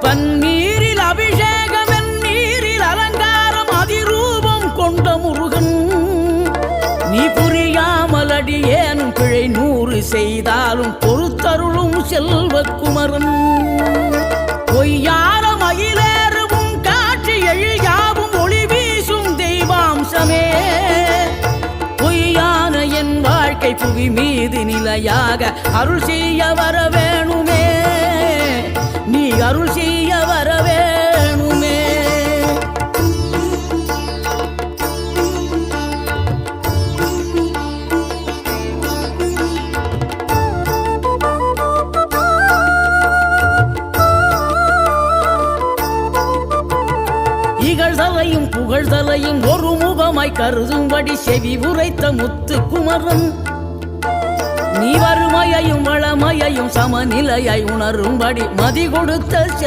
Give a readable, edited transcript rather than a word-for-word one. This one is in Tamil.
பன்னீரில் அபிஷேகம் நீரில் அலங்காரம் அதிரூபம் கொண்ட முருகன் நீ புரியாமல் அடியேனும் பிழை 100 செய்தாலும் பொறுத்தருளும் செல்வக்குமரன் பொய்யான மயிலேறும் காட்சி எழியாவும் ஒளி வீசும் தெய்வாம்சமே பொய்யான என் வாழ்க்கை புவி மீது நிலையாக அருள் செய்ய வர வேணுமே நீ அருள் செய்ய வர வேணுமே இகழ்தலையும் புகழ்தலையும் ஒரு முகமாய் கருதும்படி செவி உரைத்த முத்துக்குமரன் நீ வறுமையையும் வளமையையும் சமநிலையை உணரும்படி மதி கொடுத்த